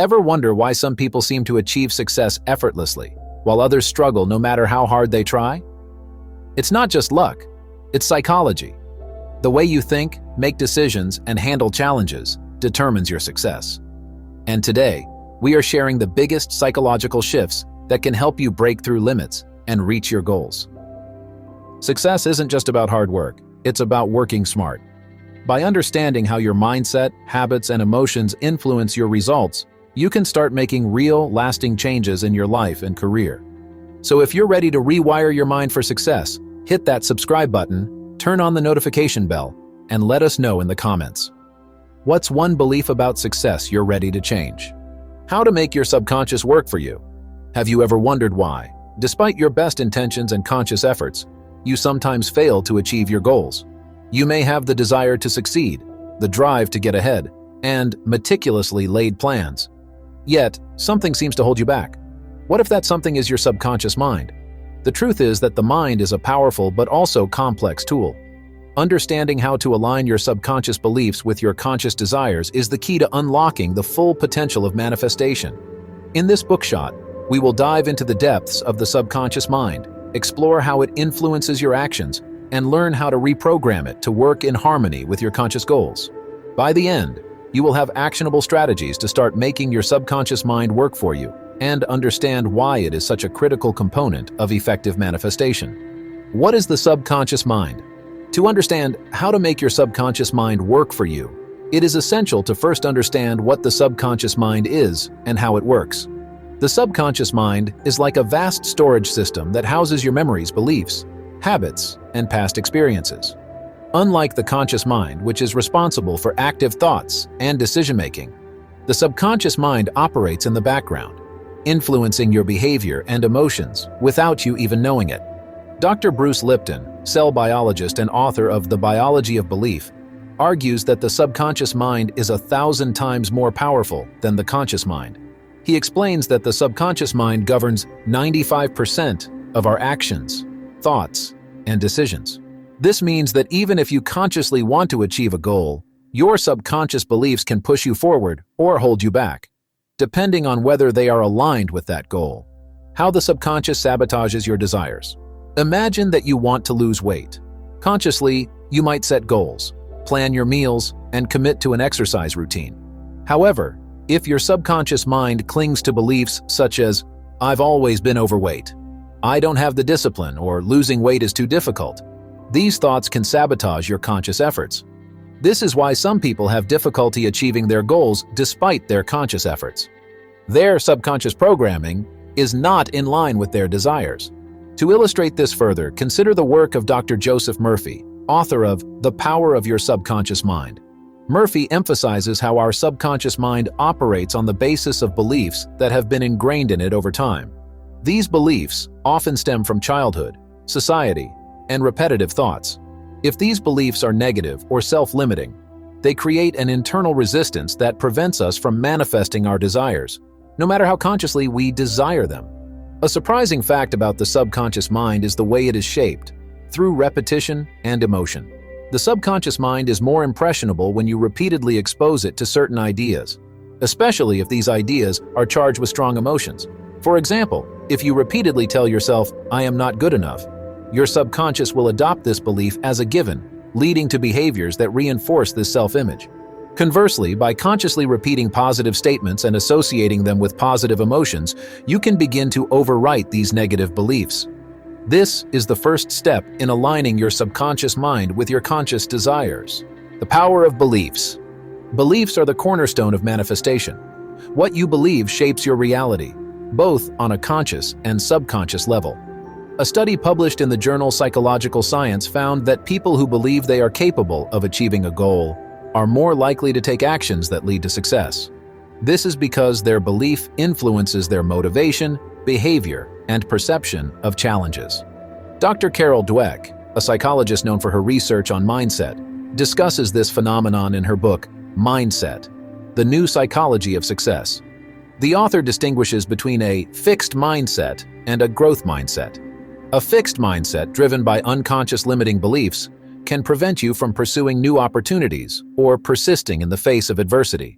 Ever wonder why some people seem to achieve success effortlessly, while others struggle no matter how hard they try? It's not just luck, it's psychology. The way you think, make decisions, and handle challenges determines your success. And today, we are sharing the biggest psychological shifts that can help you break through limits and reach your goals. Success isn't just about hard work, it's about working smart. By understanding how your mindset, habits, and emotions influence your results, you can start making real, lasting changes in your life and career. So if you're ready to rewire your mind for success, hit that subscribe button, turn on the notification bell, and let us know in the comments. What's one belief about success you're ready to change? How to make your subconscious work for you? Have you ever wondered why, despite your best intentions and conscious efforts, you sometimes fail to achieve your goals? You may have the desire to succeed, the drive to get ahead, and meticulously laid plans. Yet, something seems to hold you back. What if that something is your subconscious mind? The truth is that the mind is a powerful but also complex tool. Understanding how to align your subconscious beliefs with your conscious desires is the key to unlocking the full potential of manifestation. In this bookshot, we will dive into the depths of the subconscious mind, explore how it influences your actions, and learn how to reprogram it to work in harmony with your conscious goals. By the end, you will have actionable strategies to start making your subconscious mind work for you and understand why it is such a critical component of effective manifestation. What is the subconscious mind? To understand how to make your subconscious mind work for you, it is essential to first understand what the subconscious mind is and how it works. The subconscious mind is like a vast storage system that houses your memories, beliefs, habits, and past experiences. Unlike the conscious mind, which is responsible for active thoughts and decision-making, the subconscious mind operates in the background, influencing your behavior and emotions without you even knowing it. Dr. Bruce Lipton, cell biologist and author of The Biology of Belief, argues that the subconscious mind is 1,000 times more powerful than the conscious mind. He explains that the subconscious mind governs 95% of our actions, thoughts, and decisions. This means that even if you consciously want to achieve a goal, your subconscious beliefs can push you forward or hold you back, depending on whether they are aligned with that goal. How the subconscious sabotages your desires. Imagine that you want to lose weight. Consciously, you might set goals, plan your meals, and commit to an exercise routine. However, if your subconscious mind clings to beliefs such as, "I've always been overweight," "I don't have the discipline," or "losing weight is too difficult," these thoughts can sabotage your conscious efforts. This is why some people have difficulty achieving their goals despite their conscious efforts. Their subconscious programming is not in line with their desires. To illustrate this further, consider the work of Dr. Joseph Murphy, author of The Power of Your Subconscious Mind. Murphy emphasizes how our subconscious mind operates on the basis of beliefs that have been ingrained in it over time. These beliefs often stem from childhood, society, and repetitive thoughts. If these beliefs are negative or self-limiting, they create an internal resistance that prevents us from manifesting our desires, no matter how consciously we desire them. A surprising fact about the subconscious mind is the way it is shaped, through repetition and emotion. The subconscious mind is more impressionable when you repeatedly expose it to certain ideas, especially if these ideas are charged with strong emotions. For example, if you repeatedly tell yourself, "I am not good enough," your subconscious will adopt this belief as a given, leading to behaviors that reinforce this self-image. Conversely, by consciously repeating positive statements and associating them with positive emotions, you can begin to overwrite these negative beliefs. This is the first step in aligning your subconscious mind with your conscious desires. The power of beliefs. Beliefs are the cornerstone of manifestation. What you believe shapes your reality, both on a conscious and subconscious level. A study published in the journal Psychological Science found that people who believe they are capable of achieving a goal are more likely to take actions that lead to success. This is because their belief influences their motivation, behavior, and perception of challenges. Dr. Carol Dweck, a psychologist known for her research on mindset, discusses this phenomenon in her book, Mindset: The New Psychology of Success. The author distinguishes between a fixed mindset and a growth mindset. A fixed mindset, driven by unconscious limiting beliefs, can prevent you from pursuing new opportunities or persisting in the face of adversity.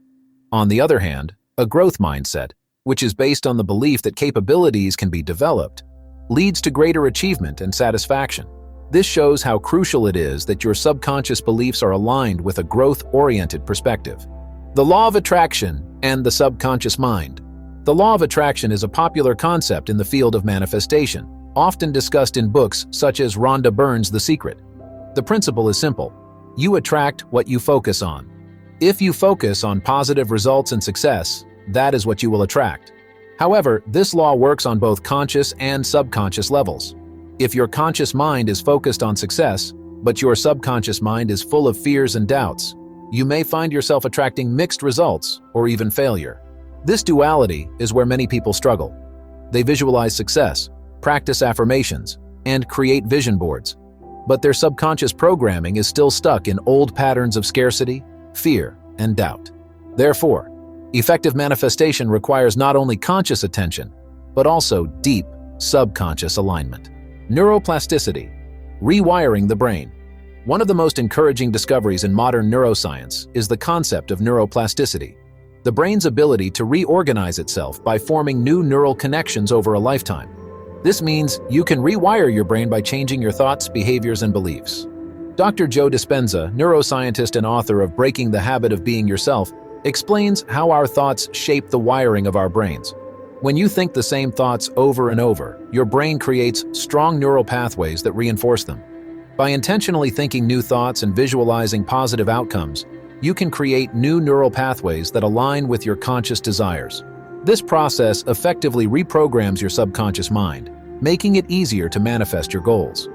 On the other hand, A growth mindset, which is based on the belief that capabilities can be developed, leads to greater achievement and satisfaction. This shows how crucial it is that your subconscious beliefs are aligned with a growth-oriented perspective. The law of attraction and the subconscious mind. The law of attraction is a popular concept in the field of manifestation, often discussed in books such as Rhonda Byrne's The Secret. The principle is simple. You attract what you focus on. If you focus on positive results and success, that is what you will attract. However, this law works on both conscious and subconscious levels. If your conscious mind is focused on success, but your subconscious mind is full of fears and doubts, you may find yourself attracting mixed results or even failure. This duality is where many people struggle. They visualize success, practice affirmations, and create vision boards, but their subconscious programming is still stuck in old patterns of scarcity, fear, and doubt. Therefore, effective manifestation requires not only conscious attention, but also deep subconscious alignment. Neuroplasticity, rewiring the brain. One of the most encouraging discoveries in modern neuroscience is the concept of neuroplasticity, the brain's ability to reorganize itself by forming new neural connections over a lifetime. This means you can rewire your brain by changing your thoughts, behaviors, and beliefs. Dr. Joe Dispenza, neuroscientist and author of Breaking the Habit of Being Yourself, explains how our thoughts shape the wiring of our brains. When you think the same thoughts over and over, your brain creates strong neural pathways that reinforce them. By intentionally thinking new thoughts and visualizing positive outcomes, you can create new neural pathways that align with your conscious desires. This process effectively reprograms your subconscious mind, making it easier to manifest your goals.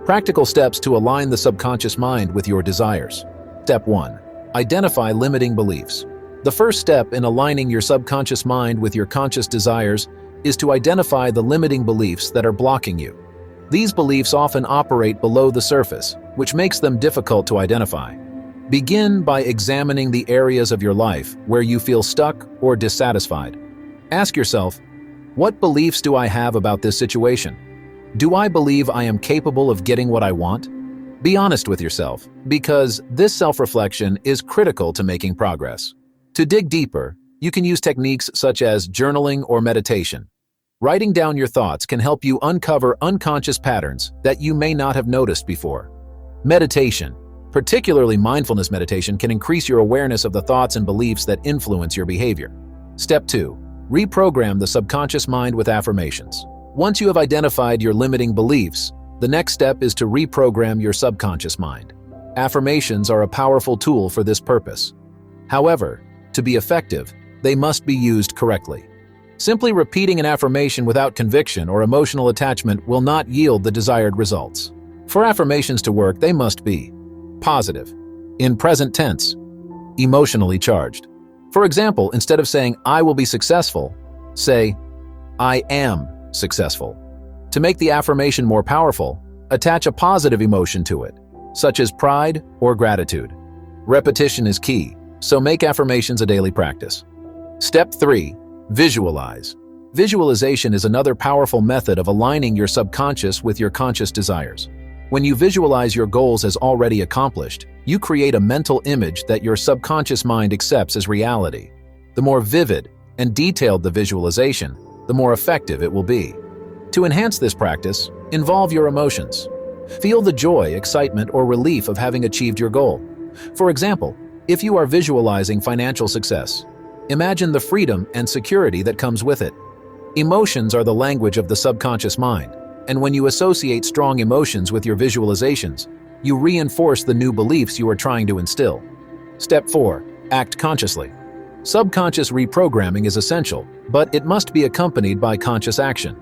Practical steps to align the subconscious mind with your desires. Step 1. Identify limiting beliefs. The first step in aligning your subconscious mind with your conscious desires is to identify the limiting beliefs that are blocking you. These beliefs often operate below the surface, which makes them difficult to identify. Begin by examining the areas of your life where you feel stuck or dissatisfied. Ask yourself, what beliefs do I have about this situation? Do I believe I am capable of getting what I want? Be honest with yourself, because this self-reflection is critical to making progress. To dig deeper, you can use techniques such as journaling or meditation. Writing down your thoughts can help you uncover unconscious patterns that you may not have noticed before. Meditation, particularly mindfulness meditation, can increase your awareness of the thoughts and beliefs that influence your behavior. Step 2. Reprogram the subconscious mind with affirmations. Once you have identified your limiting beliefs, the next step is to reprogram your subconscious mind. Affirmations are a powerful tool for this purpose. However, to be effective, they must be used correctly. Simply repeating an affirmation without conviction or emotional attachment will not yield the desired results. For affirmations to work, they must be positive, in present tense, emotionally charged. For example, instead of saying, "I will be successful," say, "I am successful." To make the affirmation more powerful, attach a positive emotion to it, such as pride or gratitude. Repetition is key, so make affirmations a daily practice. Step 3. Visualize. Visualization is another powerful method of aligning your subconscious with your conscious desires. When you visualize your goals as already accomplished, you create a mental image that your subconscious mind accepts as reality. The more vivid and detailed the visualization, the more effective it will be. To enhance this practice, involve your emotions. Feel the joy, excitement, or relief of having achieved your goal. For example, if you are visualizing financial success, imagine the freedom and security that comes with it. Emotions are the language of the subconscious mind, and when you associate strong emotions with your visualizations, you reinforce the new beliefs you are trying to instill. Step 4. Act consciously. Subconscious reprogramming is essential, but it must be accompanied by conscious action.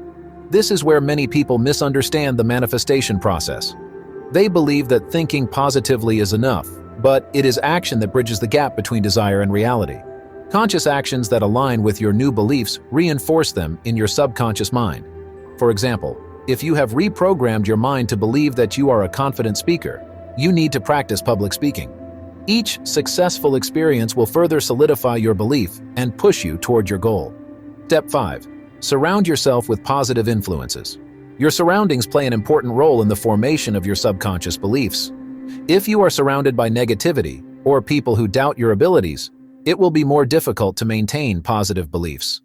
This is where many people misunderstand the manifestation process. They believe that thinking positively is enough, but it is action that bridges the gap between desire and reality. Conscious actions that align with your new beliefs reinforce them in your subconscious mind. For example, if you have reprogrammed your mind to believe that you are a confident speaker, you need to practice public speaking. Each successful experience will further solidify your belief and push you toward your goal. Step 5. Surround yourself with positive influences. Your surroundings play an important role in the formation of your subconscious beliefs. If you are surrounded by negativity or people who doubt your abilities, it will be more difficult to maintain positive beliefs.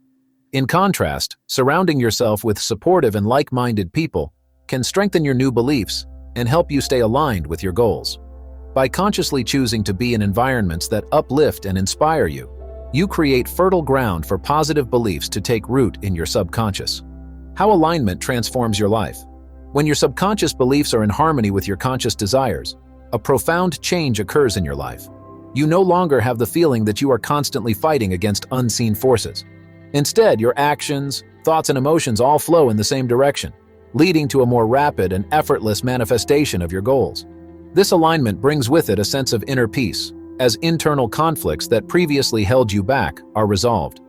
In contrast, surrounding yourself with supportive and like-minded people can strengthen your new beliefs and help you stay aligned with your goals. By consciously choosing to be in environments that uplift and inspire you, you create fertile ground for positive beliefs to take root in your subconscious. How alignment transforms your life. When your subconscious beliefs are in harmony with your conscious desires, a profound change occurs in your life. You no longer have the feeling that you are constantly fighting against unseen forces. Instead, your actions, thoughts, and emotions all flow in the same direction, leading to a more rapid and effortless manifestation of your goals. This alignment brings with it a sense of inner peace, as internal conflicts that previously held you back are resolved.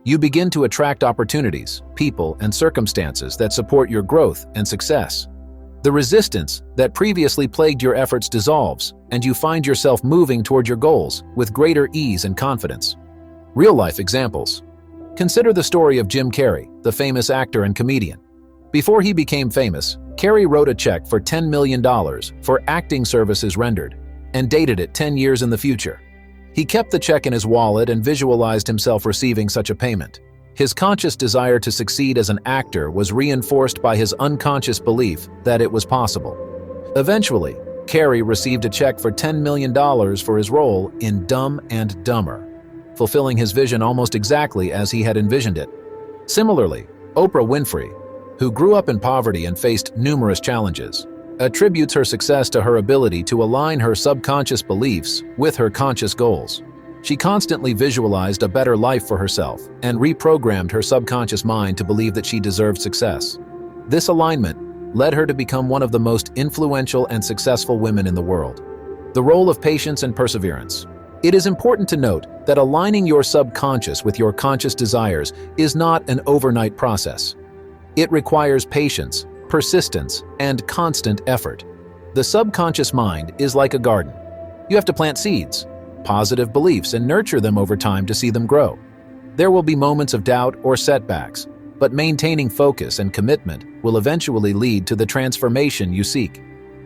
You begin to attract opportunities, people, and circumstances that support your growth and success. The resistance that previously plagued your efforts dissolves, and you find yourself moving toward your goals with greater ease and confidence. Real-life examples. Consider the story of Jim Carrey, the famous actor and comedian. Before he became famous, Carrey wrote a check for $10 million for acting services rendered, and dated it 10 years in the future. He kept the check in his wallet and visualized himself receiving such a payment. His conscious desire to succeed as an actor was reinforced by his unconscious belief that it was possible. Eventually, Carrey received a check for $10 million for his role in Dumb and Dumber, fulfilling his vision almost exactly as he had envisioned it. Similarly, Oprah Winfrey, who grew up in poverty and faced numerous challenges, attributes her success to her ability to align her subconscious beliefs with her conscious goals. She constantly visualized a better life for herself and reprogrammed her subconscious mind to believe that she deserved success. This alignment led her to become one of the most influential and successful women in the world. The role of patience and perseverance. It is important to note that aligning your subconscious with your conscious desires is not an overnight process. It requires patience, persistence, and constant effort. The subconscious mind is like a garden. You have to plant seeds, positive beliefs, and nurture them over time to see them grow. There will be moments of doubt or setbacks, but maintaining focus and commitment will eventually lead to the transformation you seek.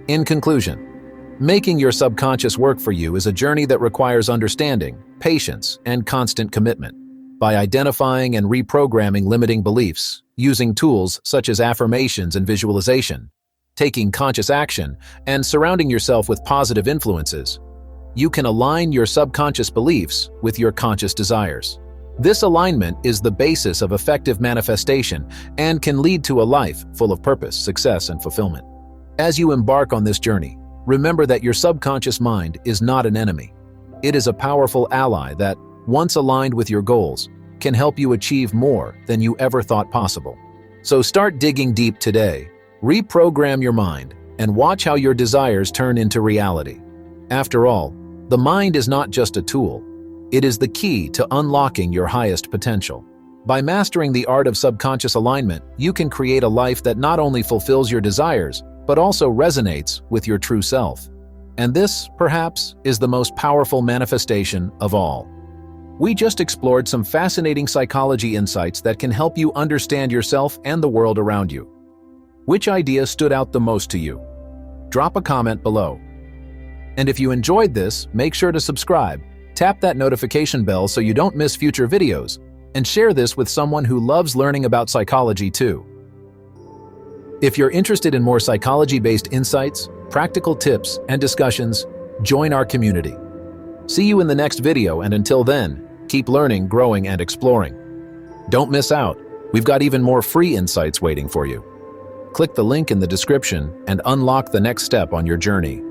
In conclusion, making your subconscious work for you is a journey that requires understanding, patience, and constant commitment. By identifying and reprogramming limiting beliefs, using tools such as affirmations and visualization, taking conscious action, and surrounding yourself with positive influences, you can align your subconscious beliefs with your conscious desires. This alignment is the basis of effective manifestation and can lead to a life full of purpose, success, and fulfillment. As you embark on this journey, remember that your subconscious mind is not an enemy. It is a powerful ally that, once aligned with your goals, can help you achieve more than you ever thought possible. So start digging deep today, reprogram your mind, and watch how your desires turn into reality. After all, the mind is not just a tool, it is the key to unlocking your highest potential. By mastering the art of subconscious alignment, you can create a life that not only fulfills your desires, but also resonates with your true self. And this, perhaps, is the most powerful manifestation of all. We just explored some fascinating psychology insights that can help you understand yourself and the world around you. Which idea stood out the most to you? Drop a comment below. And if you enjoyed this, make sure to subscribe, tap that notification bell so you don't miss future videos, and share this with someone who loves learning about psychology too. If you're interested in more psychology-based insights, practical tips, and discussions, join our community. See you in the next video, and until then, keep learning, growing, and exploring. Don't miss out. We've got even more free insights waiting for you. Click the link in the description and unlock the next step on your journey.